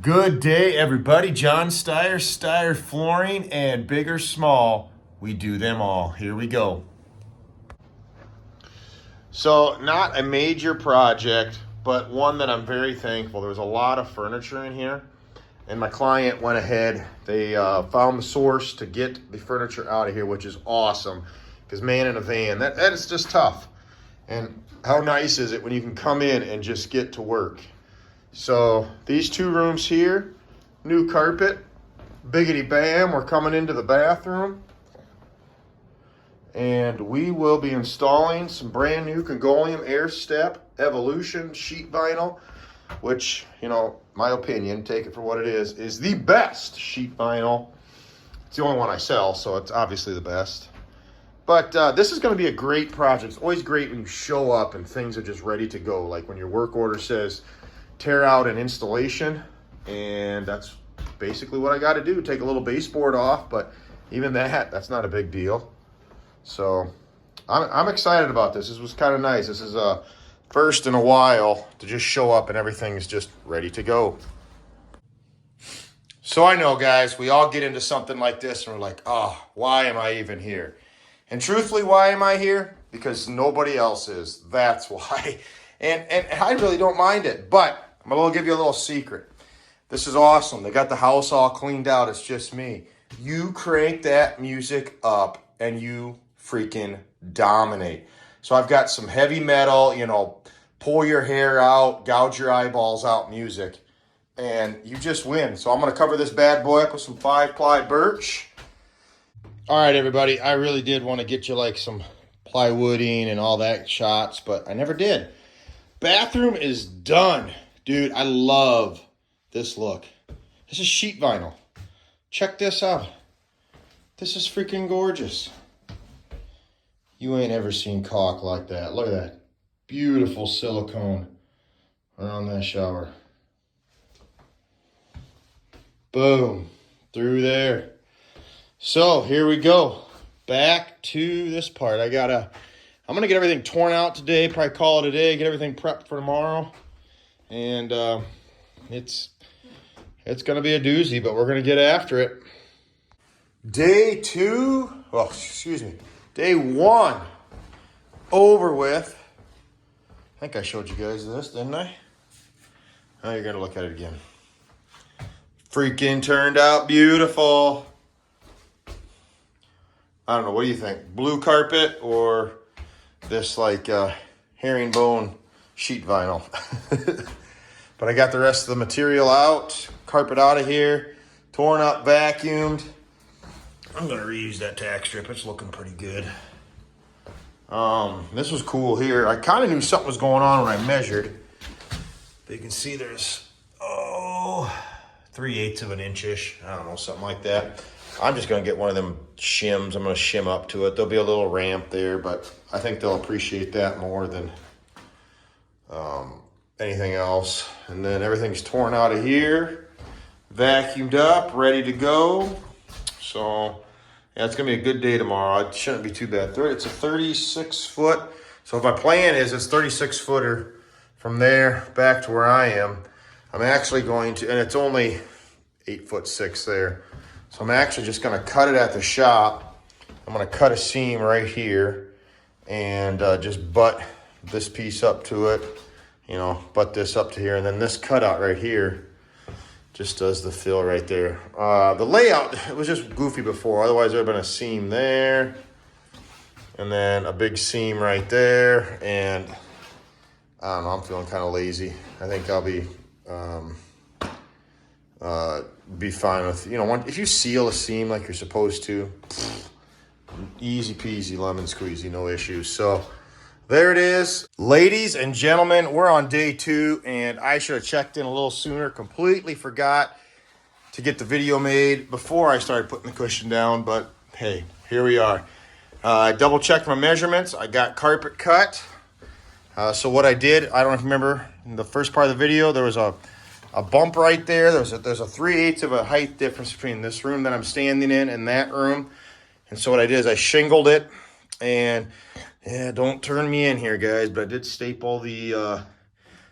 Good day, everybody. John Steyer, Steyer Flooring, and big or small, we do them all. Here we go. So, not a major project, but one that I'm very thankful. There was a lot of furniture in here, and my client went ahead. They found the source to get the furniture out of here, which is awesome. Because, man, in a van, that is just tough. And how nice is it when you can come in and just get to work? So, these two rooms here, new carpet, biggity bam, we're coming into the bathroom. And we will be installing some brand new Congoleum Air Step Evolution sheet vinyl, which, you know, my opinion, take it for what it is the best sheet vinyl. It's the only one I sell, so it's obviously the best. But this is going to be a great project. It's always great when you show up and things are just ready to go. Like when your work order says, tear out an installation, and that's basically what I got to do. Take a little baseboard off, but even that's not a big deal. So I'm excited about this. This was kind of nice. This is a first in a while to just show up and everything's just ready to go. So I know, guys, we all get into something like this and we're like, oh, why am I even here? And truthfully, why am I here? Because nobody else is. That's why. And I really don't mind it. But I'm going to give you a little secret. This is awesome. They got the house all cleaned out. It's just me. You crank that music up and you freaking dominate. So I've got some heavy metal, you know, pull your hair out, gouge your eyeballs out music. And you just win. So I'm going to cover this bad boy up with some 5-ply birch. All right, everybody. I really did want to get you like some plywooding and all that shots, but I never did. Bathroom is done. Dude, I love this look. This is sheet vinyl. Check this out. This is freaking gorgeous. You ain't ever seen caulk like that. Look at that. Beautiful silicone around that shower. Boom. Through there. So here we go. Back to this part. I'm going to get everything torn out today. Probably call it a day. Get everything prepped for tomorrow. And it's going to be a doozy, but we're going to get after it. Day one over with. I think I showed you guys this, didn't I? Now you're going to look at it again. Freaking turned out beautiful. I don't know, what do you think? Blue carpet or this like herringbone sheet vinyl? But I got the rest of the material out, carpet out of here, torn up, vacuumed. I'm gonna reuse that tack strip. It's looking pretty good. This was cool here. I kind of knew something was going on when I measured. But you can see there's 3/8 of an inch-ish. I don't know, something like that. I'm just gonna get one of them shims. I'm gonna shim up to it. There'll be a little ramp there, but I think they'll appreciate that more than anything else. And then everything's torn out of here, vacuumed up, ready to go. So yeah, it's gonna be a good day tomorrow. It shouldn't be too bad. It's a 36 foot. So if my plan is it's 36 footer from there back to where I am, I'm actually going to, and it's only 8'6" there. So I'm actually just gonna cut it at the shop. I'm gonna cut a seam right here and just butt this piece up to it. You know, butt this up to here, and then this cutout right here just does the fill right there. The layout, it was just goofy before. Otherwise, there would have been a seam there, and then a big seam right there. And I don't know, I'm feeling kind of lazy. I think I'll be fine with, you know, if you seal a seam like you're supposed to, easy peasy, lemon squeezy, no issues. So there it is. Ladies and gentlemen, we're on day 2, and I should have checked in a little sooner. Completely forgot to get the video made before I started putting the cushion down, but hey, here we are. I double checked my measurements. I got carpet cut. So what I did, I don't remember, in the first part of the video, there was a bump right there. There's a 3/8 of a height difference between this room that I'm standing in and that room. And so what I did is I shingled it, and yeah, don't turn me in here, guys, but I did staple the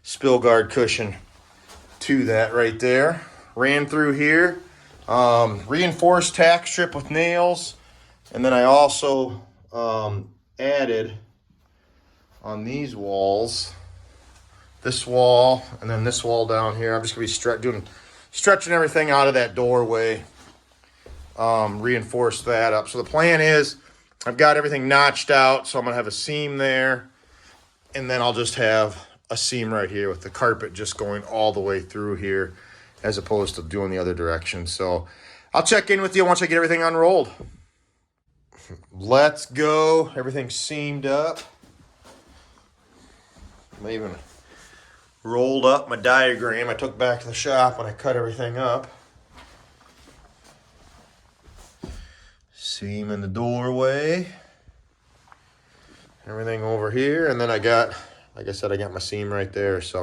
spill guard cushion to that right there. ran through here. Reinforced tack strip with nails. And then I also added on these walls, this wall, and then this wall down here. I'm just going to be stretching everything out of that doorway. Reinforce that up. So the plan is I've got everything notched out, so I'm going to have a seam there. And then I'll just have a seam right here with the carpet just going all the way through here as opposed to doing the other direction. So I'll check in with you once I get everything unrolled. Let's go. Everything's seamed up. I even rolled up my diagram I took back to the shop when I cut everything up. Seam in the doorway. Everything over here. And then I got, like I said, I got my seam right there. So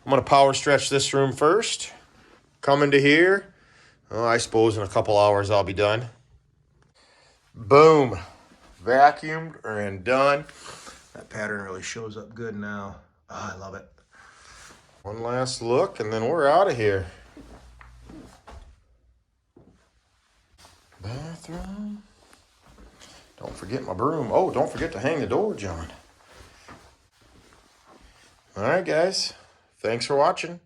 I'm going to power stretch this room first. Come into here. I suppose in a couple hours I'll be done. Boom. Vacuumed and done. That pattern really shows up good now. Oh, I love it. One last look and then we're out of here. Bathroom. Don't forget my broom. Oh, don't forget to hang the door, John. All right, guys. Thanks for watching.